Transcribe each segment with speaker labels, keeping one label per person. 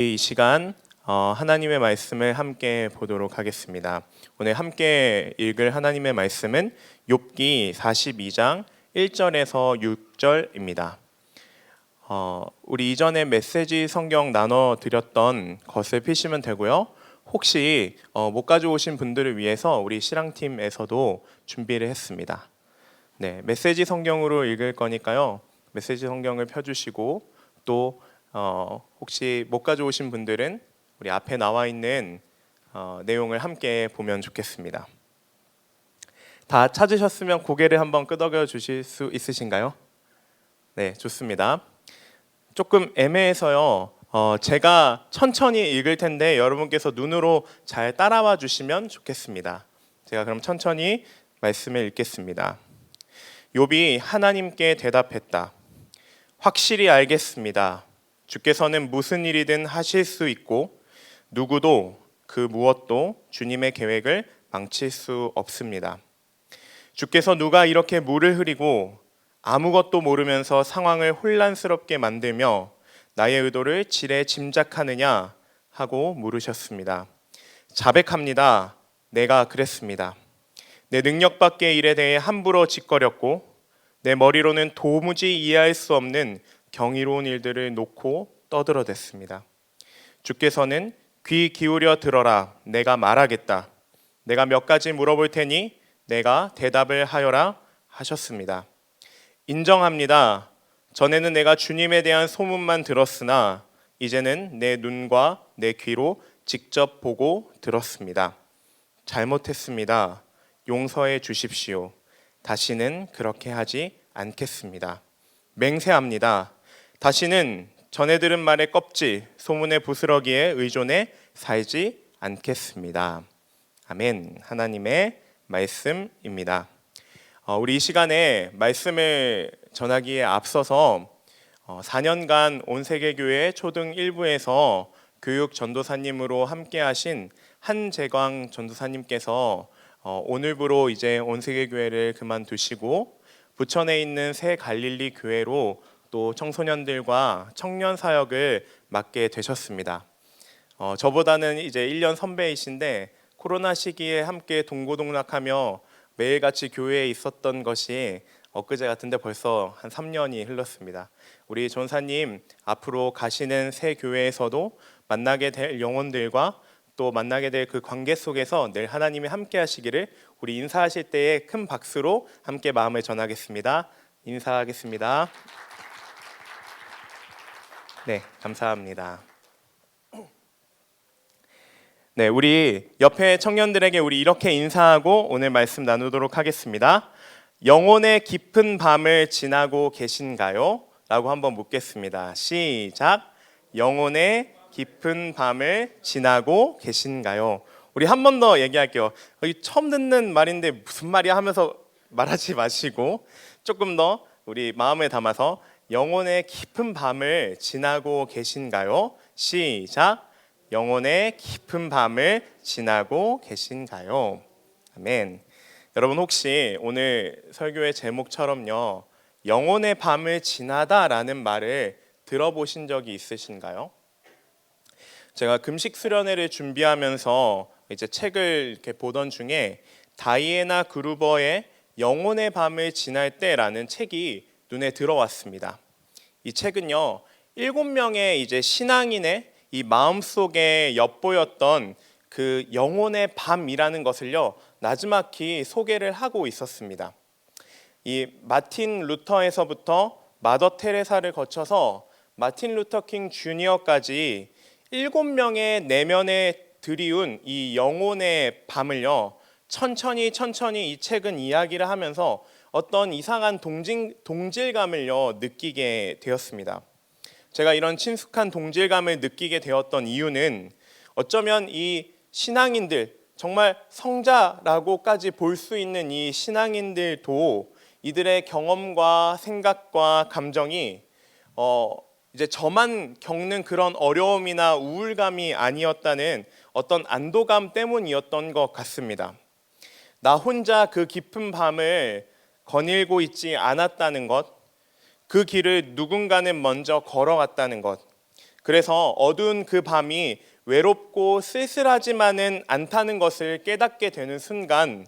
Speaker 1: 이 시간 하나님의 말씀을 함께 보도록 하겠습니다. 오늘 함께 읽을 하나님의 말씀은 욥기 42장 1절에서 6절입니다. 우리 이전에 메시지 성경 나눠드렸던 것을 피시면 되고요. 혹시 못 가져오신 분들을 위해서 우리 실랑팀에서도 준비를 했습니다. 네, 메시지 성경으로 읽을 거니까요. 메시지 성경을 펴주시고 또 혹시 못 가져오신 분들은 우리 앞에 나와 있는 내용을 함께 보면 좋겠습니다. 다 찾으셨으면 고개를 한번 끄덕여 주실 수 있으신가요? 네, 좋습니다. 조금 애매해서요. 제가 천천히 읽을 텐데 여러분께서 눈으로 잘 따라와 주시면 좋겠습니다. 제가 그럼 천천히 말씀을 읽겠습니다. 욥이 하나님께 대답했다. 확실히 알겠습니다. 주께서는 무슨 일이든 하실 수 있고 누구도 그 무엇도 주님의 계획을 망칠 수 없습니다. 주께서 누가 이렇게 물을 흐리고 아무것도 모르면서 상황을 혼란스럽게 만들며 나의 의도를 지레 짐작하느냐 하고 물으셨습니다. 자백합니다. 내가 그랬습니다. 내 능력 밖의 일에 대해 함부로 짓거렸고 내 머리로는 도무지 이해할 수 없는 경이로운 일들을 놓고 떠들어댔습니다. 주께서는 귀 기울여 들어라. 내가 말하겠다. 내가 몇 가지 물어볼 테니 내가 대답을 하여라 하셨습니다. 인정합니다. 전에는 내가 주님에 대한 소문만 들었으나 이제는 내 눈과 내 귀로 직접 보고 들었습니다. 잘못했습니다. 용서해 주십시오. 다시는 그렇게 하지 않겠습니다. 맹세합니다. 다시는 전에 들은 말의 껍질, 소문의 부스러기에 의존해 살지 않겠습니다. 아멘. 하나님의 말씀입니다. 우리 이 시간에 말씀을 전하기에 앞서서 4년간 온세계교회 초등 1부에서 교육 전도사님으로 함께하신 한재광 전도사님께서 오늘부로 이제 온세계교회를 그만두시고 부천에 있는 새 갈릴리 교회로 또 청소년들과 청년 사역을 맡게 되셨습니다. 저보다는 이제 1년 선배이신데 코로나 시기에 함께 동고동락하며 매일같이 교회에 있었던 것이 엊그제 같은데 벌써 한 3년이 흘렀습니다. 우리 전사님 앞으로 가시는 새 교회에서도 만나게 될 영혼들과 또 만나게 될 그 관계 속에서 늘 하나님이 함께 하시기를 우리 인사하실 때에 큰 박수로 함께 마음을 전하겠습니다. 인사하겠습니다. 네, 감사합니다. 네, 우리 옆에 청년들에게 우리 이렇게 인사하고 오늘 말씀 나누도록 하겠습니다. 영혼의 깊은 밤을 지나고 계신가요? 라고 한번 묻겠습니다. 시작. 영혼의 깊은 밤을 지나고 계신가요? 우리 한 번 더 얘기할게요. 처음 듣는 말인데 무슨 말이야 하면서 말하지 마시고 조금 더 우리 마음에 담아서 영혼의 깊은 밤을 지나고 계신가요? 시작. 영혼의 깊은 밤을 지나고 계신가요? 아멘. 여러분 혹시 오늘 설교의 제목처럼요, 영혼의 밤을 지나다라는 말을 들어보신 적이 있으신가요? 제가 금식 수련회를 준비하면서 이제 책을 이렇게 보던 중에 다이애나 그루버의 영혼의 밤을 지날 때라는 책이 눈에 들어왔습니다. 이 책은요, 7명의 이제 신앙인의 이 마음속에 엿보였던 그 영혼의 밤이라는 것을요, 나지막히 소개를 하고 있었습니다. 이 마틴 루터에서부터 마더 테레사를 거쳐서 마틴 루터 킹 주니어까지 7명의 내면에 들이운 이 영혼의 밤을요, 천천히 이 책은 이야기를 하면서 어떤 이상한 동질감을요 느끼게 되었습니다. 제가 이런 친숙한 동질감을 느끼게 되었던 이유는 어쩌면 이 신앙인들, 정말 성자라고까지 볼 수 있는 이 신앙인들도 이들의 경험과 생각과 감정이 이제 저만 겪는 그런 어려움이나 우울감이 아니었다는 어떤 안도감 때문이었던 것 같습니다. 나 혼자 그 깊은 밤을 거닐고 있지 않았다는 것, 그 길을 누군가는 먼저 걸어갔다는 것, 그래서 어두운 그 밤이 외롭고 쓸쓸하지만은 않다는 것을 깨닫게 되는 순간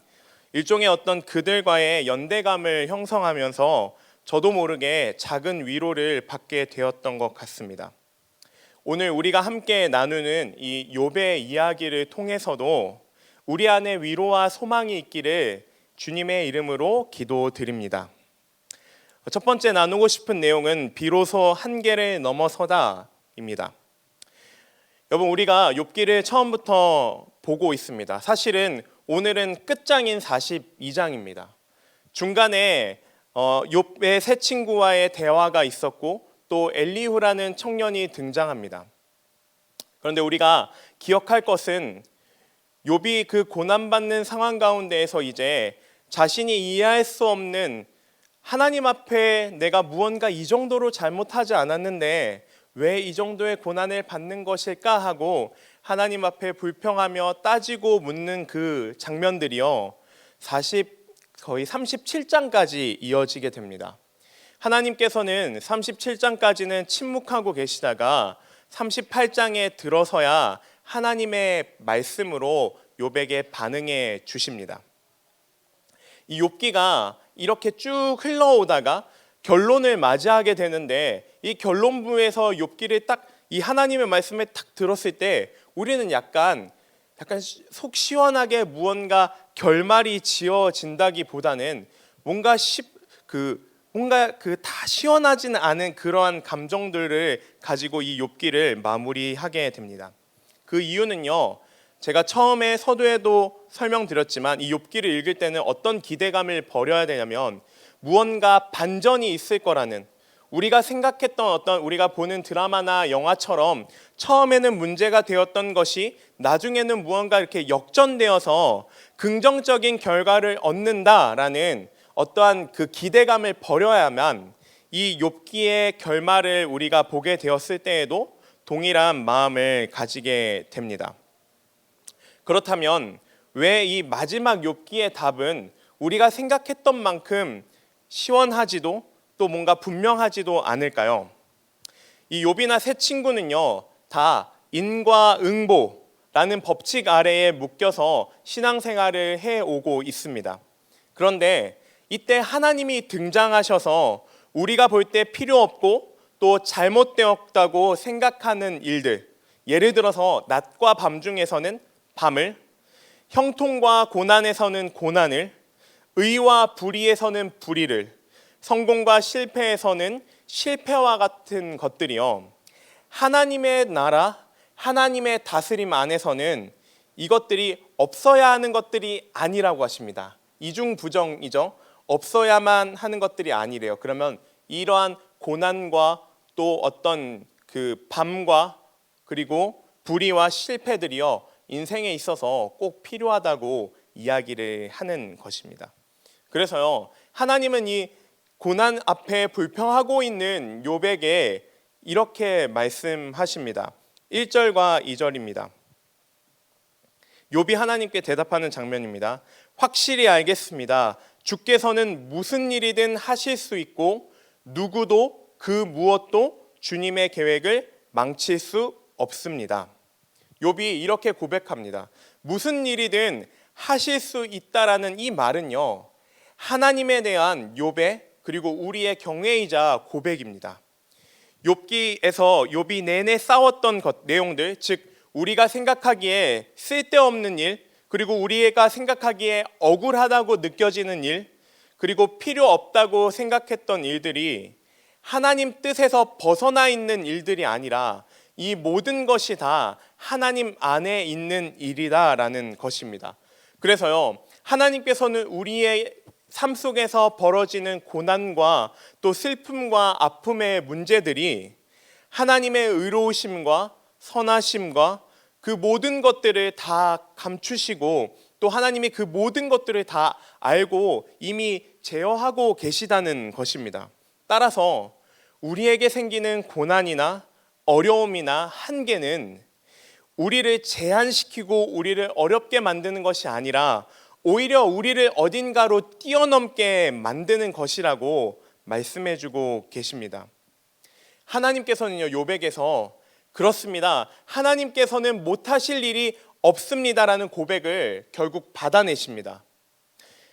Speaker 1: 일종의 어떤 그들과의 연대감을 형성하면서 저도 모르게 작은 위로를 받게 되었던 것 같습니다. 오늘 우리가 함께 나누는 이 욥의 이야기를 통해서도 우리 안에 위로와 소망이 있기를 주님의 이름으로 기도드립니다. 첫 번째 나누고 싶은 내용은 비로소 한계를 넘어서다입니다. 여러분, 우리가 욥기를 처음부터 보고 있습니다. 사실은 오늘은 끝장인 42장입니다. 중간에 욥의 세 친구와의 대화가 있었고 또 엘리후라는 청년이 등장합니다. 그런데 우리가 기억할 것은 욥이 그 고난받는 상황 가운데에서 이제 자신이 이해할 수 없는 하나님 앞에 내가 무언가 이 정도로 잘못하지 않았는데 왜 이 정도의 고난을 받는 것일까 하고 하나님 앞에 불평하며 따지고 묻는 그 장면들이요, 거의 37장까지 이어지게 됩니다. 하나님께서는 37장까지는 침묵하고 계시다가 38장에 들어서야 하나님의 말씀으로 욥에게 반응해 주십니다. 이 욥기가 이렇게 쭉 흘러오다가 결론을 맞이하게 되는데, 이 결론부에서 욥기를 딱 이 하나님의 말씀을 딱 들었을 때 우리는 약간 속 시원하게 무언가 결말이 지어진다기보다는 뭔가 다 시원하지는 않은 그러한 감정들을 가지고 이 욥기를 마무리하게 됩니다. 그 이유는요, 제가 처음에 서두에도 설명드렸지만 이 욥기를 읽을 때는 어떤 기대감을 버려야 되냐면 무언가 반전이 있을 거라는, 우리가 생각했던 우리가 보는 드라마나 영화처럼 처음에는 문제가 되었던 것이 나중에는 무언가 이렇게 역전되어서 긍정적인 결과를 얻는다라는 어떠한 그 기대감을 버려야만 이 욥기의 결말을 우리가 보게 되었을 때에도 동일한 마음을 가지게 됩니다. 그렇다면 왜 이 마지막 욥기의 답은 우리가 생각했던 만큼 시원하지도 또 뭔가 분명하지도 않을까요? 이 욥이나 세 친구는요, 다 인과응보라는 법칙 아래에 묶여서 신앙생활을 해오고 있습니다. 그런데 이때 하나님이 등장하셔서 우리가 볼 때 필요 없고 또 잘못되었다고 생각하는 일들, 예를 들어서 낮과 밤 중에서는 밤을, 형통과 고난에서는 고난을, 의와 불의에서는 불의를, 성공과 실패에서는 실패와 같은 것들이요, 하나님의 나라, 하나님의 다스림 안에서는 이것들이 없어야 하는 것들이 아니라고 하십니다. 이중부정이죠. 없어야만 하는 것들이 아니래요. 그러면 이러한 고난과 또 어떤 그 밤과 그리고 불의와 실패들이요, 인생에 있어서 꼭 필요하다고 이야기를 하는 것입니다. 그래서요, 하나님은 이 고난 앞에 불평하고 있는 욥에게 이렇게 말씀하십니다. 1절과 2절입니다. 욥이 하나님께 대답하는 장면입니다. 확실히 알겠습니다. 주께서는 무슨 일이든 하실 수 있고 누구도 그 무엇도 주님의 계획을 망칠 수 없습니다. 욥이 이렇게 고백합니다. 무슨 일이든 하실 수 있다라는 이 말은요, 하나님에 대한 욥의 그리고 우리의 경외이자 고백입니다. 욥기에서 욥이 내내 싸웠던 내용들, 즉 우리가 생각하기에 쓸데없는 일, 그리고 우리가 생각하기에 억울하다고 느껴지는 일, 그리고 필요 없다고 생각했던 일들이 하나님 뜻에서 벗어나 있는 일들이 아니라 이 모든 것이 다 하나님 안에 있는 일이다라는 것입니다. 그래서요, 하나님께서는 우리의 삶 속에서 벌어지는 고난과 또 슬픔과 아픔의 문제들이 하나님의 의로우심과 선하심과 그 모든 것들을 다 감추시고 또 하나님이 그 모든 것들을 다 알고 이미 제어하고 계시다는 것입니다. 따라서 우리에게 생기는 고난이나 어려움이나 한계는 우리를 제한시키고 우리를 어렵게 만드는 것이 아니라 오히려 우리를 어딘가로 뛰어넘게 만드는 것이라고 말씀해주고 계십니다. 하나님께서는요, 욥에게서 그렇습니다. 하나님께서는 못하실 일이 없습니다라는 고백을 결국 받아내십니다.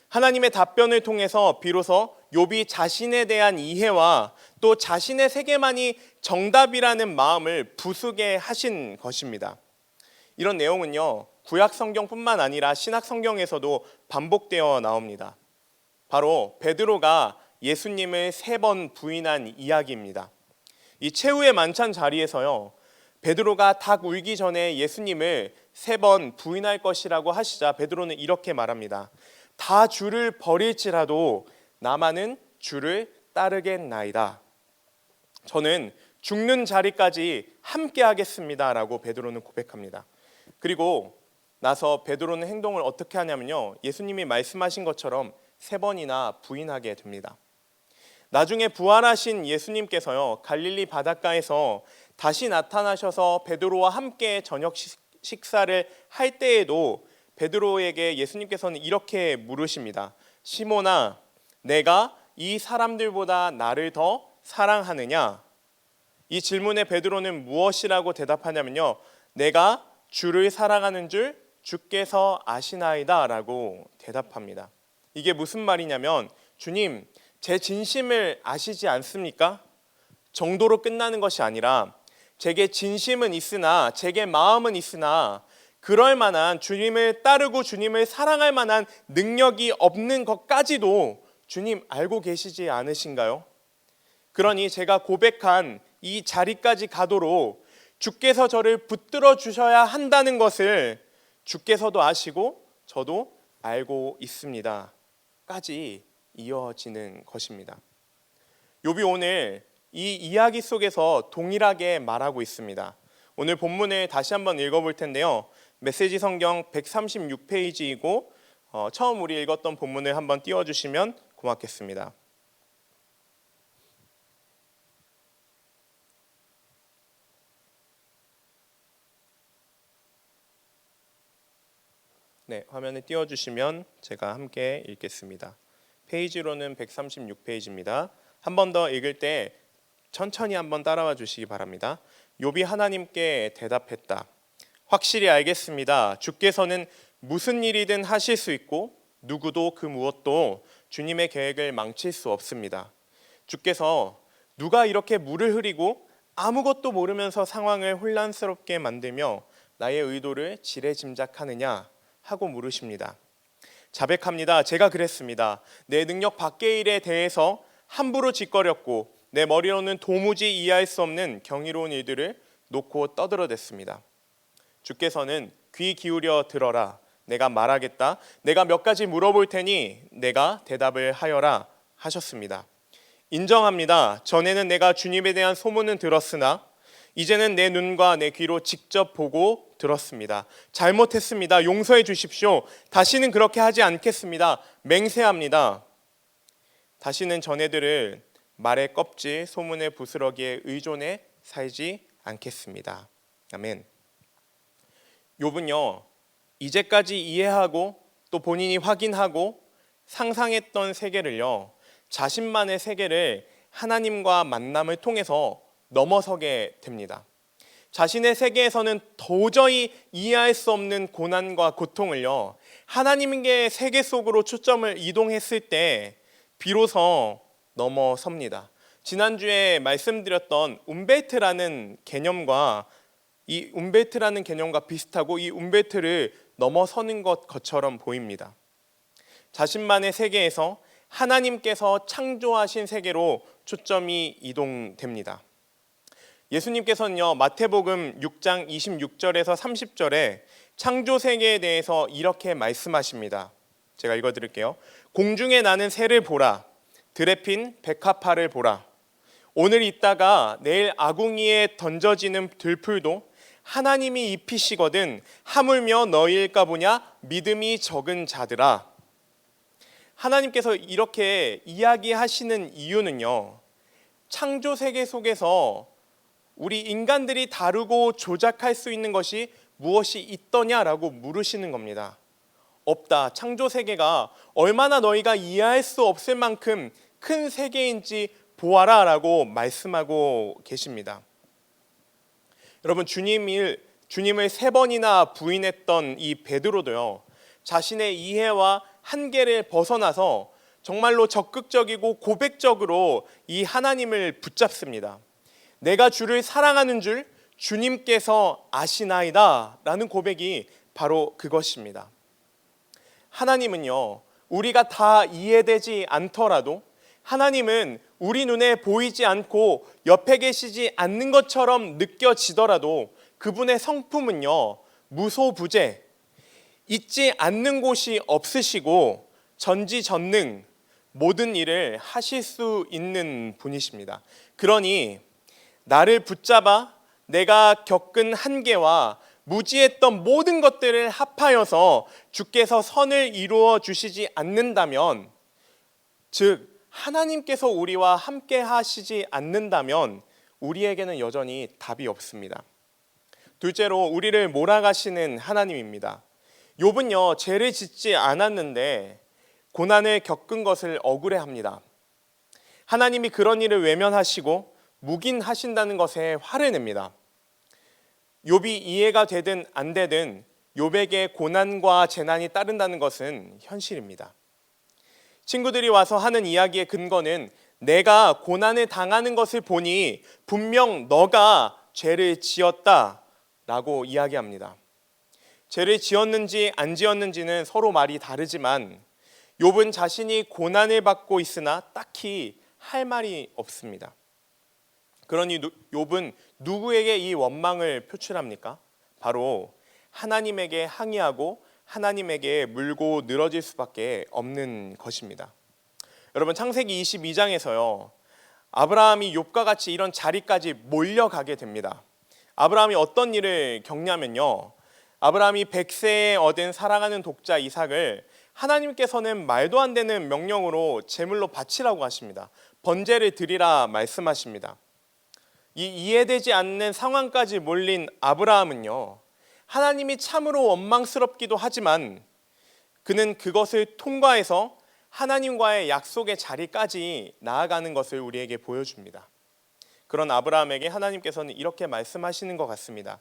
Speaker 1: 하나님의 답변을 통해서 비로소 욥이 자신에 대한 이해와 또 자신의 세계만이 정답이라는 마음을 부수게 하신 것입니다. 이런 내용은요, 구약 성경뿐만 아니라 신약 성경에서도 반복되어 나옵니다. 바로 베드로가 예수님을 3번 부인한 이야기입니다. 이 최후의 만찬 자리에서요, 베드로가 닭 울기 전에 예수님을 3번 부인할 것이라고 하시자 베드로는 이렇게 말합니다. 다 주를 버릴지라도 나만은 주를 따르겠나이다. 저는 죽는 자리까지 함께 하겠습니다 라고 베드로는 고백합니다. 그리고 나서 베드로는 행동을 어떻게 하냐면요, 예수님이 말씀하신 것처럼 3번이나 부인하게 됩니다. 나중에 부활하신 예수님께서요, 갈릴리 바닷가에서 다시 나타나셔서 베드로와 함께 저녁 식사를 할 때에도 베드로에게 예수님께서는 이렇게 물으십니다. 시몬아, 내가 이 사람들보다 나를 더 사랑하느냐? 이 질문에 베드로는 무엇이라고 대답하냐면요, 내가 주를 사랑하는 줄 주께서 아시나이다 라고 대답합니다. 이게 무슨 말이냐면, 주님, 제 진심을 아시지 않습니까? 정도로 끝나는 것이 아니라 제게 진심은 있으나, 제게 마음은 있으나 그럴 만한, 주님을 따르고 주님을 사랑할 만한 능력이 없는 것까지도 주님 알고 계시지 않으신가요? 그러니 제가 고백한 이 자리까지 가도록 주께서 저를 붙들어 주셔야 한다는 것을 주께서도 아시고 저도 알고 있습니다 까지 이어지는 것입니다. 욥이 오늘 이 이야기 속에서 동일하게 말하고 있습니다. 오늘 본문을 다시 한번 읽어볼 텐데요, 메시지 성경 136페이지이고 처음 우리 읽었던 본문을 한번 띄워주시면 고맙겠습니다. 네, 화면에 띄워주시면 제가 함께 읽겠습니다. 페이지로는 136페이지입니다. 한 번 더 읽을 때 천천히 한번 따라와 주시기 바랍니다. 욥이 하나님께 대답했다. 확실히 알겠습니다. 주께서는 무슨 일이든 하실 수 있고 누구도 그 무엇도 주님의 계획을 망칠 수 없습니다. 주께서 누가 이렇게 물을 흐리고 아무것도 모르면서 상황을 혼란스럽게 만들며 나의 의도를 지레짐작하느냐 하고 물으십니다. 자백합니다. 제가 그랬습니다. 내 능력 밖의 일에 대해서 함부로 짓거렸고 내 머리로는 도무지 이해할 수 없는 경이로운 일들을 놓고 떠들어댔습니다. 주께서는 귀 기울여 들어라. 내가 말하겠다. 내가 몇 가지 물어볼 테니 내가 대답을 하여라 하셨습니다. 인정합니다. 전에는 내가 주님에 대한 소문은 들었으나 이제는 내 눈과 내 귀로 직접 보고 들었습니다. 잘못했습니다. 용서해 주십시오. 다시는 그렇게 하지 않겠습니다. 맹세합니다. 다시는 전애들을 말의 껍질, 소문의 부스러기에 의존해 살지 않겠습니다. 아멘. 욥은요, 이제까지 이해하고 또 본인이 확인하고 상상했던 세계를요, 자신만의 세계를 하나님과 만남을 통해서 넘어서게 됩니다. 자신의 세계에서는 도저히 이해할 수 없는 고난과 고통을요, 하나님의 세계 속으로 초점을 이동했을 때 비로소 넘어섭니다. 지난주에 말씀드렸던 움베르트라는 개념과 비슷하고 이 움베르트를 넘어서는 것처럼 보입니다. 자신만의 세계에서 하나님께서 창조하신 세계로 초점이 이동됩니다. 예수님께서는요, 마태복음 6장 26절에서 30절에 창조 세계에 대해서 이렇게 말씀하십니다. 제가 읽어드릴게요. 공중에 나는 새를 보라. 들에 핀 백합화를 보라. 오늘 있다가 내일 아궁이에 던져지는 들풀도 하나님이 입히시거든 하물며 너희일까 보냐 믿음이 적은 자들아. 하나님께서 이렇게 이야기하시는 이유는요, 창조 세계 속에서 우리 인간들이 다루고 조작할 수 있는 것이 무엇이 있더냐라고 물으시는 겁니다. 없다. 창조 세계가 얼마나 너희가 이해할 수 없을 만큼 큰 세계인지 보아라 라고 말씀하고 계십니다. 여러분, 주님을 3번이나 부인했던 이 베드로도요, 자신의 이해와 한계를 벗어나서 정말로 적극적이고 고백적으로 이 하나님을 붙잡습니다. 내가 주를 사랑하는 줄 주님께서 아시나이다 라는 고백이 바로 그것입니다. 하나님은요, 우리가 다 이해되지 않더라도 하나님은 우리 눈에 보이지 않고 옆에 계시지 않는 것처럼 느껴지더라도 그분의 성품은요, 무소부재, 있지 않는 곳이 없으시고 전지전능, 모든 일을 하실 수 있는 분이십니다. 그러니 나를 붙잡아 내가 겪은 한계와 무지했던 모든 것들을 합하여서 주께서 선을 이루어 주시지 않는다면, 즉 하나님께서 우리와 함께 하시지 않는다면 우리에게는 여전히 답이 없습니다. 둘째로, 우리를 몰아가시는 하나님입니다. 욥은요, 죄를 짓지 않았는데 고난을 겪은 것을 억울해합니다. 하나님이 그런 일을 외면하시고 묵인하신다는 것에 화를 냅니다. 욥이 이해가 되든 안 되든 욥에게 고난과 재난이 따른다는 것은 현실입니다. 친구들이 와서 하는 이야기의 근거는 내가 고난을 당하는 것을 보니 분명 너가 죄를 지었다라고 이야기합니다. 죄를 지었는지 안 지었는지는 서로 말이 다르지만 욥은 자신이 고난을 받고 있으나 딱히 할 말이 없습니다. 그러니 욥은 누구에게 이 원망을 표출합니까? 바로 하나님에게 항의하고 하나님에게 물고 늘어질 수밖에 없는 것입니다. 여러분, 창세기 22장에서요, 아브라함이 욥과 같이 이런 자리까지 몰려가게 됩니다. 아브라함이 어떤 일을 겪냐면요, 아브라함이 100세에 얻은 사랑하는 독자 이삭을 하나님께서는 말도 안 되는 명령으로 제물로 바치라고 하십니다. 번제를 드리라 말씀하십니다. 이 이해되지 않는 상황까지 몰린 아브라함은요, 하나님이 참으로 원망스럽기도 하지만 그는 그것을 통과해서 하나님과의 약속의 자리까지 나아가는 것을 우리에게 보여줍니다. 그런 아브라함에게 하나님께서는 이렇게 말씀하시는 것 같습니다.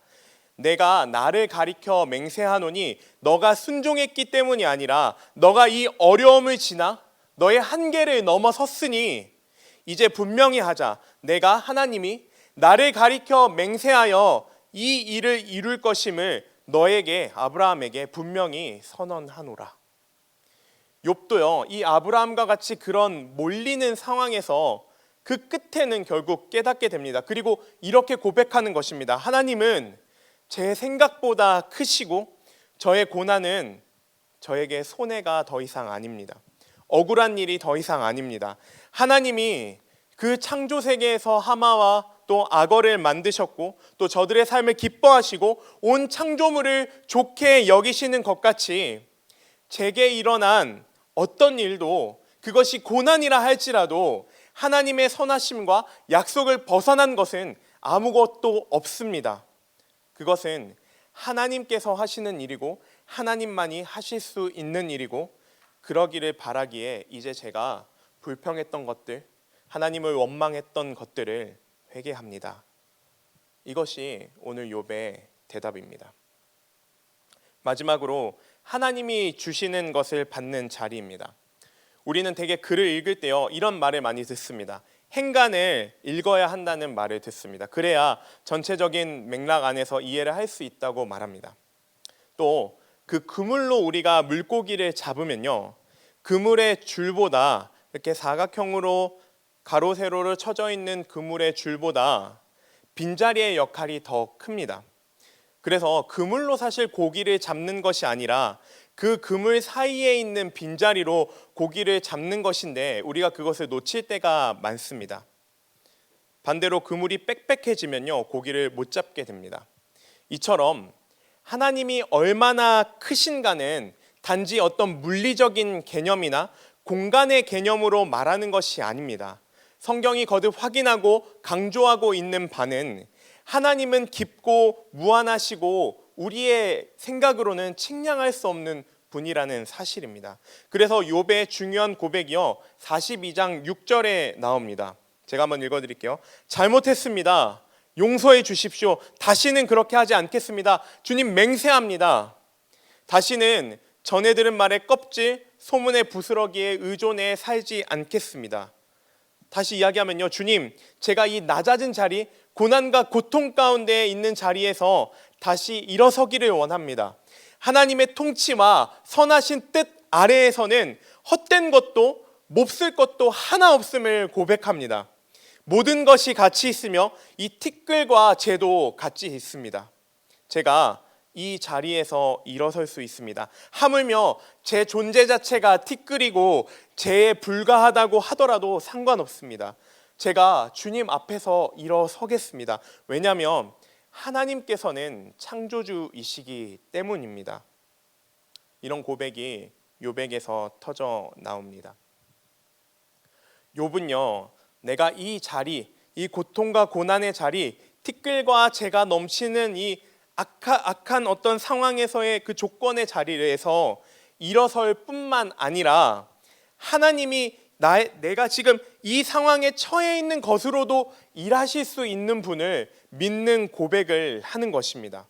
Speaker 1: 내가 나를 가리켜 맹세하노니 너가 순종했기 때문이 아니라 너가 이 어려움을 지나 너의 한계를 넘어섰으니 이제 분명히 하자. 내가 하나님이 나를 가리켜 맹세하여 이 일을 이룰 것임을 너에게, 아브라함에게 분명히 선언하노라. 욥도요, 이 아브라함과 같이 그런 몰리는 상황에서 그 끝에는 결국 깨닫게 됩니다. 그리고 이렇게 고백하는 것입니다. 하나님은 제 생각보다 크시고 저의 고난은 저에게 손해가 더 이상 아닙니다. 억울한 일이 더 이상 아닙니다. 하나님이 그 창조 세계에서 하마와 또 악어를 만드셨고 또 저들의 삶을 기뻐하시고 온 창조물을 좋게 여기시는 것 같이 제게 일어난 어떤 일도, 그것이 고난이라 할지라도 하나님의 선하심과 약속을 벗어난 것은 아무것도 없습니다. 그것은 하나님께서 하시는 일이고 하나님만이 하실 수 있는 일이고, 그러기를 바라기에 이제 제가 불평했던 것들, 하나님을 원망했던 것들을 회개합니다. 이것이 오늘 욥의 대답입니다. 마지막으로 하나님이 주시는 것을 받는 자리입니다. 우리는 대개 글을 읽을 때요, 이런 말을 많이 듣습니다. 행간을 읽어야 한다는 말을 듣습니다. 그래야 전체적인 맥락 안에서 이해를 할 수 있다고 말합니다. 또 그 그물로 우리가 물고기를 잡으면요, 그물의 줄보다 이렇게 사각형으로 가로 세로로 쳐져 있는 그물의 줄보다 빈자리의 역할이 더 큽니다. 그래서 그물로 사실 고기를 잡는 것이 아니라 그 그물 사이에 있는 빈자리로 고기를 잡는 것인데 우리가 그것을 놓칠 때가 많습니다. 반대로 그물이 빽빽해지면요, 고기를 못 잡게 됩니다. 이처럼 하나님이 얼마나 크신가는 단지 어떤 물리적인 개념이나 공간의 개념으로 말하는 것이 아닙니다. 성경이 거듭 확인하고 강조하고 있는 바는 하나님은 깊고 무한하시고 우리의 생각으로는 측량할 수 없는 분이라는 사실입니다. 그래서 욥의 중요한 고백이요, 42장 6절에 나옵니다. 제가 한번 읽어드릴게요. 잘못했습니다. 용서해 주십시오. 다시는 그렇게 하지 않겠습니다. 주님 맹세합니다. 다시는 전에 들은 말의 껍질, 소문의 부스러기에 의존해 살지 않겠습니다. 다시 이야기하면요, 주님, 제가 이 낮아진 자리, 고난과 고통 가운데 있는 자리에서 다시 일어서기를 원합니다. 하나님의 통치와 선하신 뜻 아래에서는 헛된 것도 몹쓸 것도 하나 없음을 고백합니다. 모든 것이 같이 있으며 이 티끌과 재도 같이 있습니다. 제가 이 자리에서 일어설 수 있습니다. 하물며 제 존재 자체가 티끌이고 재에 불과하다고 하더라도 상관없습니다. 제가 주님 앞에서 일어서겠습니다. 왜냐하면 하나님께서는 창조주이시기 때문입니다. 이런 고백이 욥에게서 터져 나옵니다. 욥은요, 내가 이 자리, 이 고통과 고난의 자리, 티끌과 재가 넘치는 이 악한 어떤 상황에서의 그 조건의 자리에서 일어설 뿐만 아니라 하나님이 내가 지금 이 상황에 처해 있는 것으로도 일하실 수 있는 분을 믿는 고백을 하는 것입니다.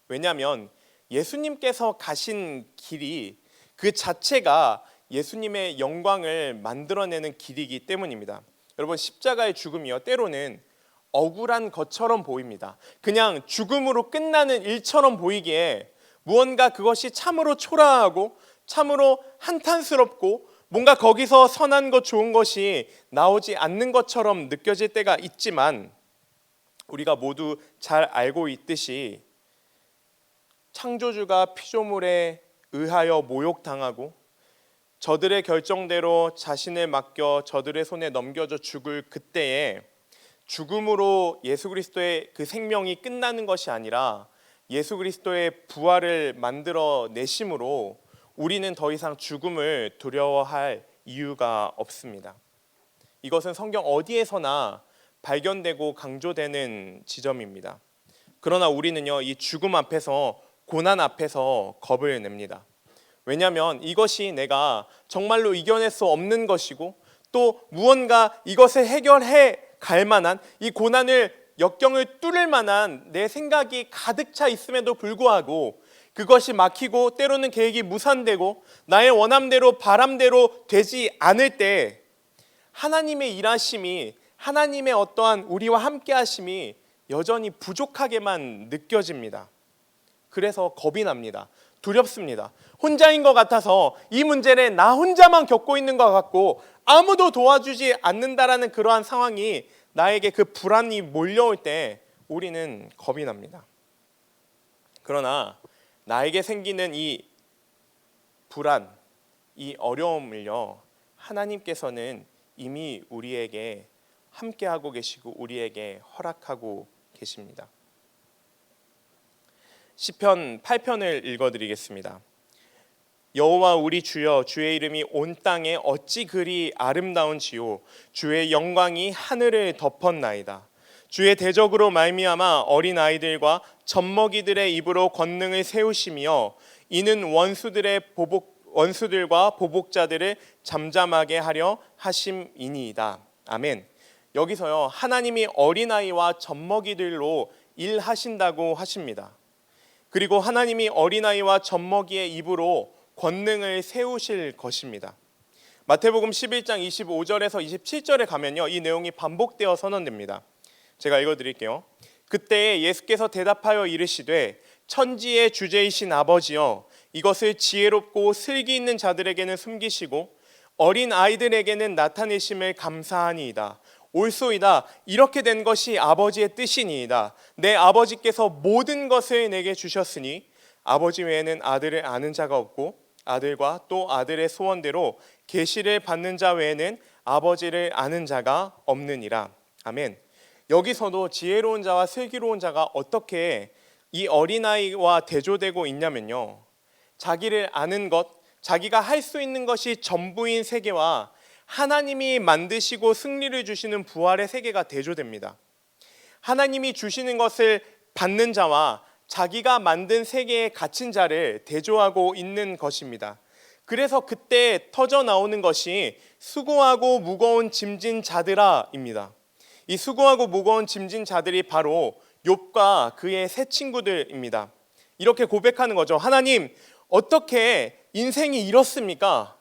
Speaker 1: 왜냐하면 예수님께서 가신 길이 그 자체가 예수님의 영광을 만들어내는 길이기 때문입니다. 여러분, 십자가의 죽음이요, 때로는 억울한 것처럼 보입니다. 그냥 죽음으로 끝나는 일처럼 보이기에 무언가 그것이 참으로 초라하고 참으로 한탄스럽고 뭔가 거기서 선한 것, 좋은 것이 나오지 않는 것처럼 느껴질 때가 있지만, 우리가 모두 잘 알고 있듯이 창조주가 피조물에 의하여 모욕당하고 저들의 결정대로 자신을 맡겨 저들의 손에 넘겨져 죽을 그때에 죽음으로 예수 그리스도의 그 생명이 끝나는 것이 아니라 예수 그리스도의 부활을 만들어 내심으로 우리는 더 이상 죽음을 두려워할 이유가 없습니다. 이것은 성경 어디에서나 발견되고 강조되는 지점입니다. 그러나 우리는요, 이 죽음 앞에서, 고난 앞에서 겁을 냅니다. 왜냐하면 이것이 내가 정말로 이겨낼 수 없는 것이고, 또 무언가 이것을 해결해 갈 만한, 이 고난을, 역경을 뚫을 만한 내 생각이 가득 차 있음에도 불구하고 그것이 막히고 때로는 계획이 무산되고 나의 원함대로 바람대로 되지 않을 때 하나님의 일하심이, 하나님의 어떠한 우리와 함께 하심이 여전히 부족하게만 느껴집니다. 그래서 겁이 납니다. 두렵습니다. 혼자인 것 같아서 이 문제를 나 혼자만 겪고 있는 것 같고 아무도 도와주지 않는다라는 그러한 상황이 나에게 그 불안이 몰려올 때 우리는 겁이 납니다. 그러나 나에게 생기는 이 불안, 이 어려움을요, 하나님께서는 이미 우리에게 함께하고 계시고 우리에게 허락하고 계십니다. 시편 8편을 읽어드리겠습니다. 여호와 우리 주여, 주의 이름이 온 땅에 어찌 그리 아름다운지요, 주의 영광이 하늘을 덮었나이다. 주의 대적으로 말미암아 어린 아이들과 젖먹이들의 입으로 권능을 세우시며 이는 원수들과 보복자들을 잠잠하게 하려 하심이니이다. 아멘. 여기서요, 하나님이 어린아이와 젖먹이들로 일하신다고 하십니다. 그리고 하나님이 어린아이와 젖먹이의 입으로 권능을 세우실 것입니다. 마태복음 11장 25절에서 27절에 가면요, 이 내용이 반복되어 선언됩니다. 제가 읽어드릴게요. 그때 예수께서 대답하여 이르시되 천지의 주제이신 아버지여, 이것을 지혜롭고 슬기 있는 자들에게는 숨기시고 어린 아이들에게는 나타내심을 감사하니이다. 옳소이다. 이렇게 된 것이 아버지의 뜻이니이다. 내 아버지께서 모든 것을 내게 주셨으니 아버지 외에는 아들을 아는 자가 없고 아들과 또 아들의 소원대로 계시를 받는 자 외에는 아버지를 아는 자가 없느니라. 아멘. 여기서도 지혜로운 자와 슬기로운 자가 어떻게 이 어린아이와 대조되고 있냐면요, 자기를 아는 것, 자기가 할 수 있는 것이 전부인 세계와 하나님이 만드시고 승리를 주시는 부활의 세계가 대조됩니다. 하나님이 주시는 것을 받는 자와 자기가 만든 세계에 갇힌 자를 대조하고 있는 것입니다. 그래서 그때 터져 나오는 것이 수고하고 무거운 짐진 자들아입니다. 이 수고하고 무거운 짐진 자들이 바로 욥과 그의 세 친구들입니다. 이렇게 고백하는 거죠. 하나님, 어떻게 인생이 이렇습니까?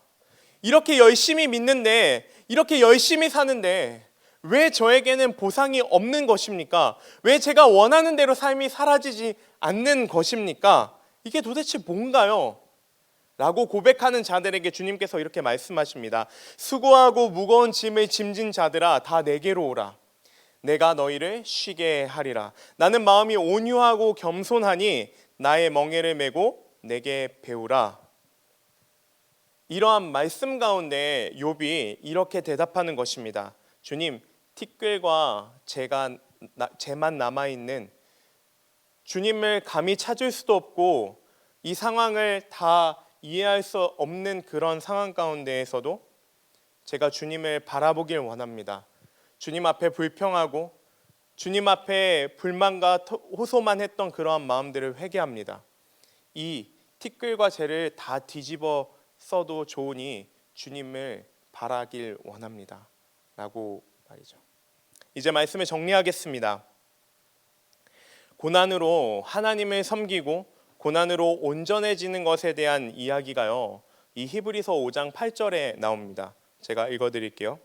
Speaker 1: 이렇게 열심히 믿는데, 이렇게 열심히 사는데 왜 저에게는 보상이 없는 것입니까? 왜 제가 원하는 대로 삶이 사라지지 않는 것입니까? 이게 도대체 뭔가요? 라고 고백하는 자들에게 주님께서 이렇게 말씀하십니다. 수고하고 무거운 짐을 짐진 자들아, 다 내게로 오라. 내가 너희를 쉬게 하리라. 나는 마음이 온유하고 겸손하니 나의 멍에를 메고 내게 배우라. 이러한 말씀 가운데 욥이 이렇게 대답하는 것입니다. 주님, 티끌과 재만 남아있는, 주님을 감히 찾을 수도 없고 이 상황을 다 이해할 수 없는 그런 상황 가운데에서도 제가 주님을 바라보길 원합니다. 주님 앞에 불평하고 주님 앞에 불만과 호소만 했던 그러한 마음들을 회개합니다. 이 티끌과 재를 다 뒤집어 써도 좋으니 주님을 바라길 원합니다. 라고 말이죠. 이제 말씀을 정리하겠습니다. 고난으로 하나님을 섬기고 고난으로 온전해지는 것에 대한 이야기가요, 이 히브리서 5장 8절에 나옵니다. 제가 읽어드릴게요.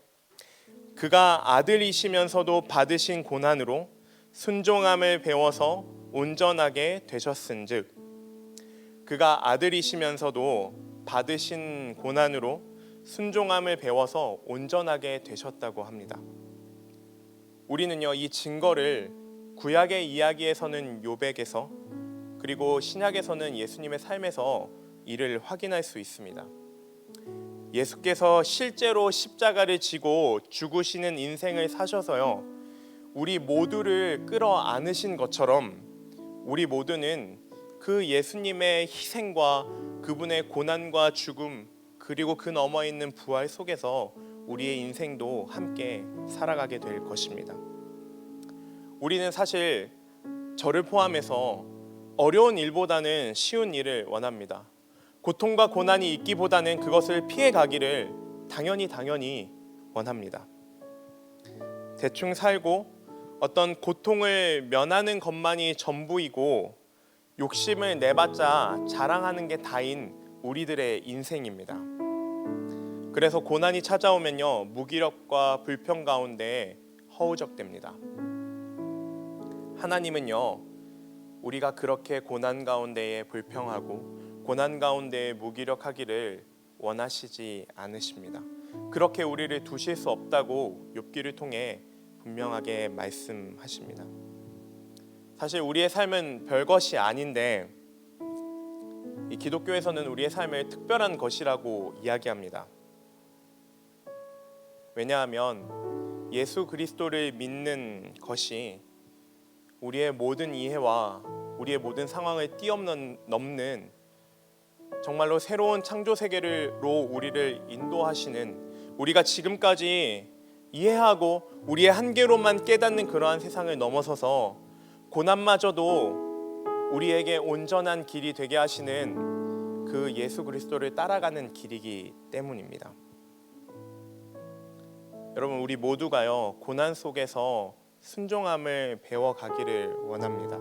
Speaker 1: 그가 아들이시면서도 받으신 고난으로 순종함을 배워서 온전하게 되셨은즉, 그가 아들이시면서도 받으신 고난으로 순종함을 배워서 온전하게 되셨다고 합니다. 우리는요, 이 증거를 구약의 이야기에서는 욥에게서, 그리고 신약에서는 예수님의 삶에서 이를 확인할 수 있습니다. 예수께서 실제로 십자가를 지고 죽으시는 인생을 사셔서요, 우리 모두를 끌어안으신 것처럼 우리 모두는 그 예수님의 희생과 그분의 고난과 죽음, 그리고 그 너머 있는 부활 속에서 우리의 인생도 함께 살아가게 될 것입니다. 우리는 사실 저를 포함해서 어려운 일보다는 쉬운 일을 원합니다. 고통과 고난이 있기보다는 그것을 피해 가기를 당연히 원합니다. 대충 살고 어떤 고통을 면하는 것만이 전부이고 욕심을 내봤자 자랑하는 게 다인 우리들의 인생입니다. 그래서 고난이 찾아오면요, 무기력과 불평 가운데 허우적됩니다. 하나님은요, 우리가 그렇게 고난 가운데에 불평하고 고난 가운데에 무기력하기를 원하시지 않으십니다. 그렇게 우리를 두실 수 없다고 욥기를 통해 분명하게 말씀하십니다. 사실 우리의 삶은 별것이 아닌데 이 기독교에서는 우리의 삶을 특별한 것이라고 이야기합니다. 왜냐하면 예수 그리스도를 믿는 것이 우리의 모든 이해와 우리의 모든 상황을 뛰어넘는 정말로 새로운 창조 세계로 우리를 인도하시는, 우리가 지금까지 이해하고 우리의 한계로만 깨닫는 그러한 세상을 넘어서서 고난마저도 우리에게 온전한 길이 되게 하시는 그 예수 그리스도를 따라가는 길이기 때문입니다. 여러분, 우리 모두가요, 고난 속에서 순종함을 배워가기를 원합니다.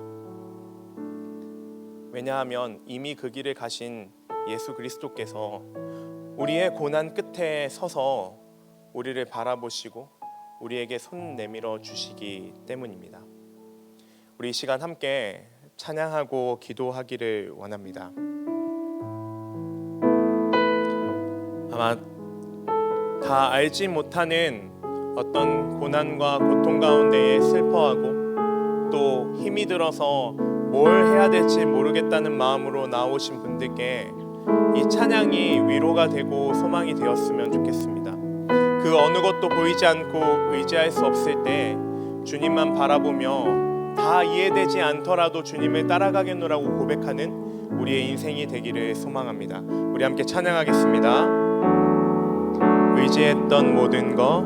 Speaker 1: 왜냐하면 이미 그 길을 가신 예수 그리스도께서 우리의 고난 끝에 서서 우리를 바라보시고 우리에게 손 내밀어 주시기 때문입니다. 우리 이 시간 함께 찬양하고 기도하기를 원합니다. 아마 다 알지 못하는 어떤 고난과 고통 가운데에 슬퍼하고 또 힘이 들어서 뭘 해야 될지 모르겠다는 마음으로 나오신 분들께 이 찬양이 위로가 되고 소망이 되었으면 좋겠습니다. 그 어느 것도 보이지 않고 의지할 수 없을 때 주님만 바라보며 다 이해되지 않더라도 주님을 따라가겠노라고 고백하는 우리의 인생이 되기를 소망합니다. 우리 함께 찬양하겠습니다. 의지했던 모든 것,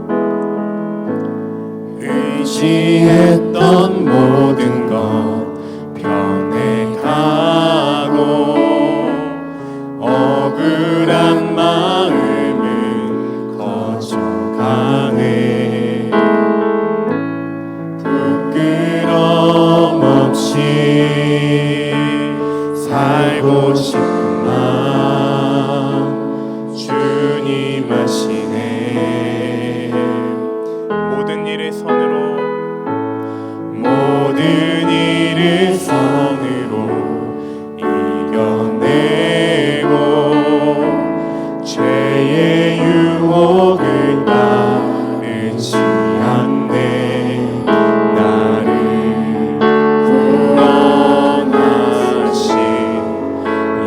Speaker 1: 의지했던 모든 것 변해가고 억울한 마음은 커져가네. 살고 싶구나. 주님 하시네. 모든 일을 선으로, 모든 일을 선으로 이겨내고 죄의 유혹을 따르지 않네. 나를 구원하신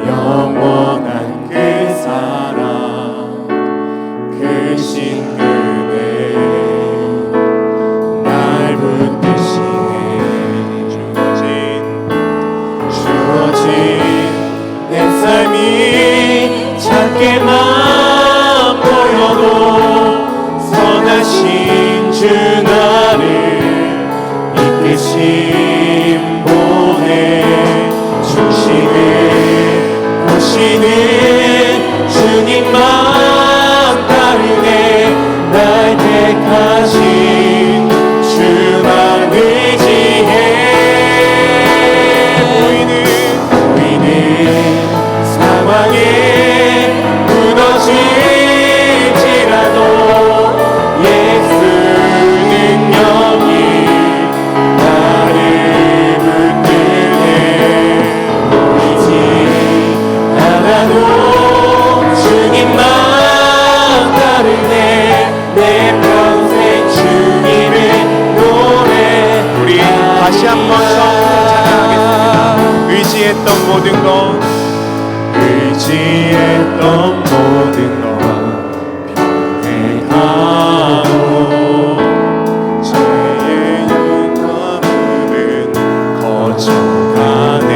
Speaker 1: 영원한 그 사랑, 그 신금에 날 붙드시네. 주어진 내 삶이 작게만 보여도 선하신 주 나를 이끄신 보내. 중심을 보시는 주님만 따르네. 날 택하신 주만 의지해. 보이는 상황에 무너질지라도 예수 능력이 나를 붙드네. 보이지 않아도 주님만 따르네. 내 평생 주님의 노래. 우리 다시 한번 찬양하겠습니다. 의지했던 모든 것, 의지했던 모든 것 변해가고 죄의 유혹은 거쳐가네.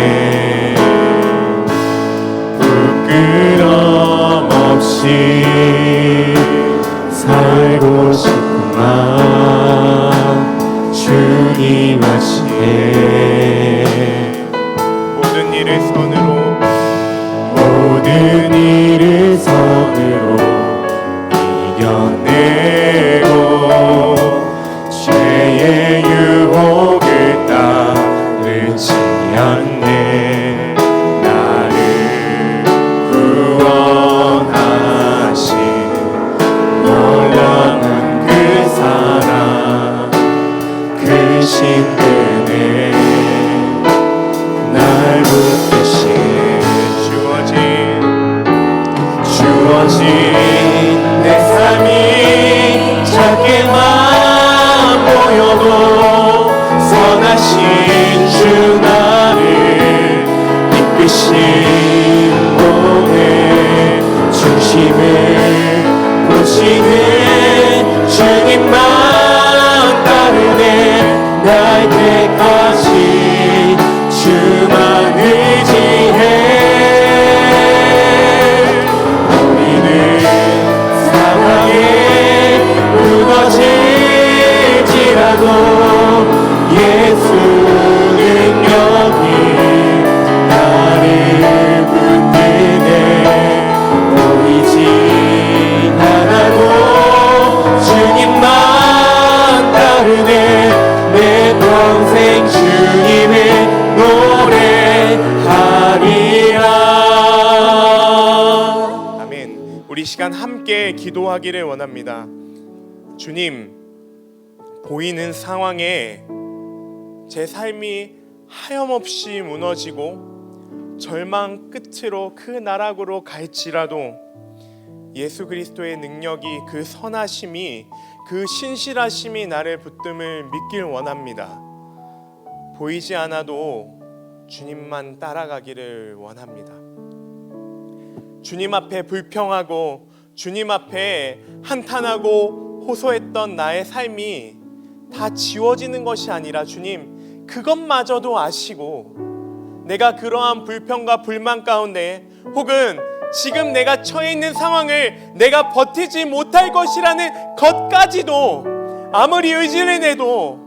Speaker 1: 부끄럼 없이 살고 싶구나. 주님 하시네. 모든 일을 선으로, 모든 일을 선으로 이겨내고 죄의 유혹을 따르지 않네. 나를 구원하신 놀라운 그 사랑, 그 신금에 날 붙드시네. 주어진 내 삶이 작게만 보여도 선하신 주 나를 이끄신 보내. 중심을 보시는 주님만 따르네. 날 택하신 주만 의지해. 보이는 상황에 무너질지라도 예수 능력이 나를 붙드네. 보이지 않아도 주님만 따르네. 내 평생 주님의 노래하리라. 아멘. 우리 시간 함께 기도하기를 원합니다. 주님, 보이는 상황에 제 삶이 하염없이 무너지고 절망 끝으로 그 나락으로 갈지라도 예수 그리스도의 능력이, 그 선하심이, 그 신실하심이 나를 붙듦을 믿길 원합니다. 보이지 않아도 주님만 따라가기를 원합니다. 주님 앞에 불평하고 주님 앞에 한탄하고 호소했던 나의 삶이 다 지워지는 것이 아니라 주님, 그것마저도 아시고 내가 그러한 불평과 불만 가운데 혹은 지금 내가 처해 있는 상황을 내가 버티지 못할 것이라는 것까지도 아무리 의지를 내도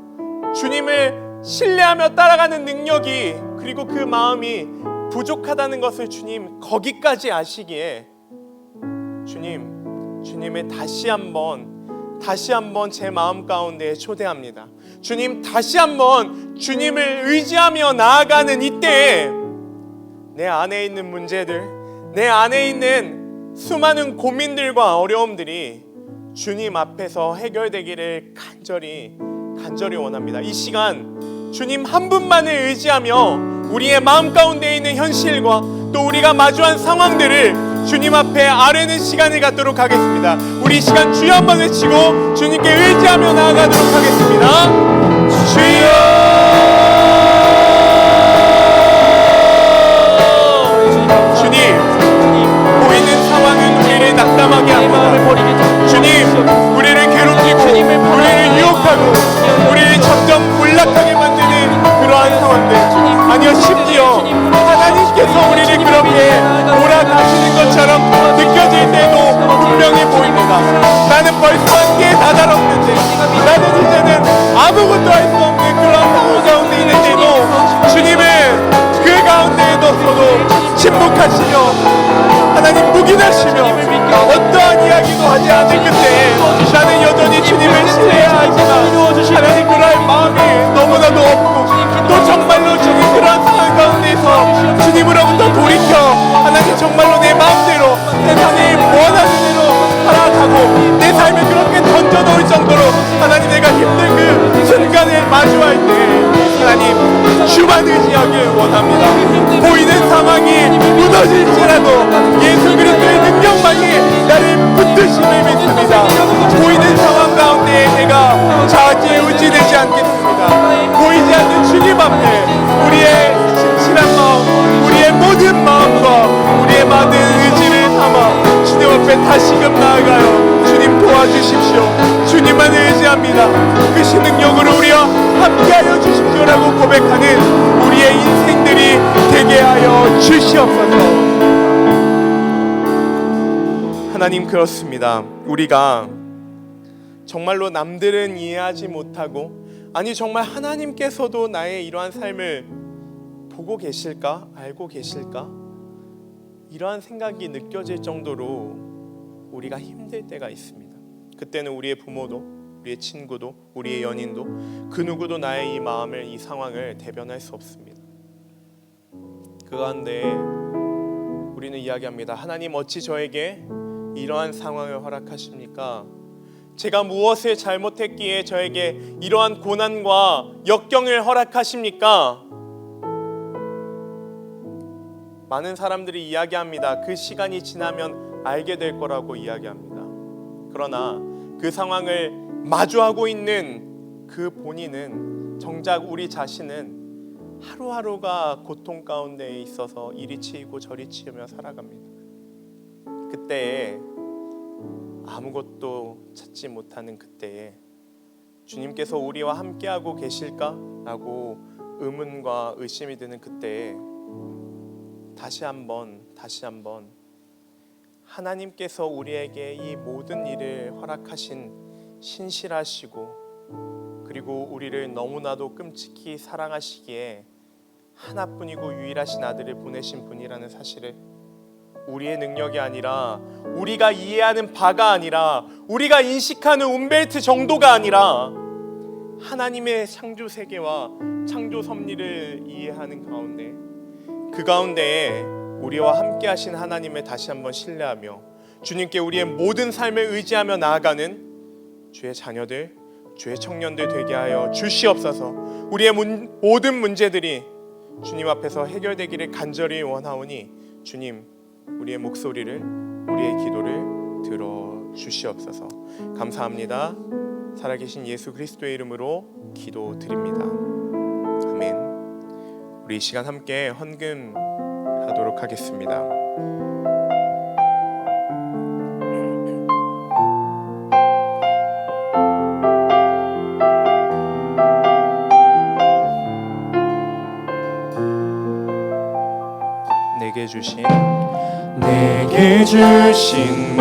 Speaker 1: 주님을 신뢰하며 따라가는 능력이, 그리고 그 마음이 부족하다는 것을 주님 거기까지 아시기에 주님을 다시 한번 제 마음 가운데 초대합니다. 주님, 다시 한번 주님을 의지하며 나아가는 이때에 내 안에 있는 문제들, 내 안에 있는 수많은 고민들과 어려움들이 주님 앞에서 해결되기를 간절히 원합니다. 이 시간 주님 한 분만을 의지하며 우리의 마음 가운데 있는 현실과 또 우리가 마주한 상황들을 주님 앞에 아뢰는 시간을 갖도록 하겠습니다. 우리 이 시간 주여 한번 외치고 주님께 의지하며 나아가도록 하겠습니다. 주여! 주님, 보이는 상황은 우리를 낙담하게 합니다. 주님, 우리를 괴롭히고 우리를 유혹하고 우리를 점점 몰락하게 만드는 그러한 상황들, 아니요, 심지어 하나님께서 우리를 그렇게 몰아가시는 것처럼 느껴질 때도 분명히 보입니다. 나는 벌써 한계에 다다랐는데, 나는 이제는 아무것도 할 수 없는 그런 상황 가운데 있는데도 주님은 그 가운데에 둬서도 침묵하시며 하나님 묵인하시며 어떠한 이야기도 하지 않을 그때 나는 여전히 주님을 신뢰해야 하지만 하나님 그럴 마음이 너무나도 없고 또 정말로 주님 그런 상황 가운데서 주님으로부터 돌이켜 하나님 정말로 내 마음대로 세상이 원하는 대로 살아가고 내 삶을 그렇게 던져놓을 정도로 하나님 내가 힘든 그 순간을 마주할 때 하나님 주만 의지하길 원합니다. 보이는 상황이 무너질지라도 예수 그리스도의 능력만이 나를 붙드심을 믿습니다. 보이는 상황 가운데 내가 좌지우지 되지 않겠습니다. 보이지 않는 주님 앞에 우리의 진실한 마음, 우리의 모든 마음과 우리의 모든 의지를 담아 주님 앞에 다시금 나아가요. 주님 도와주십시오. 주님만 의지합니다. 그 신능력으로 우리와 함께하여 주십시오라고 고백하는 우리의 인생들이 되게 하여 주시옵소서. 하나님, 그렇습니다. 우리가 정말로 남들은 이해하지 못하고, 아니 정말 하나님께서도 나의 이러한 삶을 보고 계실까? 알고 계실까? 이러한 생각이 느껴질 정도로 우리가 힘들 때가 있습니다. 그때는 우리의 부모도, 우리의 친구도, 우리의 연인도 그 누구도 나의 이 마음을, 이 상황을 대변할 수 없습니다. 그 가운데 우리는 이야기합니다. 하나님, 어찌 저에게 이러한 상황을 허락하십니까? 제가 무엇을 잘못했기에 저에게 이러한 고난과 역경을 허락하십니까? 많은 사람들이 이야기합니다. 그 시간이 지나면 알게 될 거라고 이야기합니다. 그러나 그 상황을 마주하고 있는 그 본인은, 정작 우리 자신은 하루하루가 고통 가운데 있어서 이리 치이고 저리 치이며 살아갑니다. 그때에 아무것도 찾지 못하는 그때에 주님께서 우리와 함께하고 계실까? 라고 의문과 의심이 드는 그때에 다시 한번 하나님께서 우리에게 이 모든 일을 허락하신 신실하시고 그리고 우리를 너무나도 끔찍히 사랑하시기에 하나뿐이고 유일하신 아들을 보내신 분이라는 사실을, 우리의 능력이 아니라, 우리가 이해하는 바가 아니라, 우리가 인식하는 움벨트 정도가 아니라 하나님의 창조 세계와 창조 섭리를 이해하는 가운데, 그 가운데에 우리와 함께 하신 하나님을 다시 한번 신뢰하며 주님께 우리의 모든 삶을 의지하며 나아가는 주의 자녀들, 주의 청년들 되게 하여 주시옵소서. 우리의 모든 문제들이 주님 앞에서 해결되기를 간절히 원하오니 주님, 우리의 목소리를, 우리의 기도를 들어 주시옵소서. 감사합니다. 살아계신 예수 그리스도의 이름으로 기도드립니다. 아멘. 우리 이 시간 함께 헌금하도록 하겠습니다. 내게 주신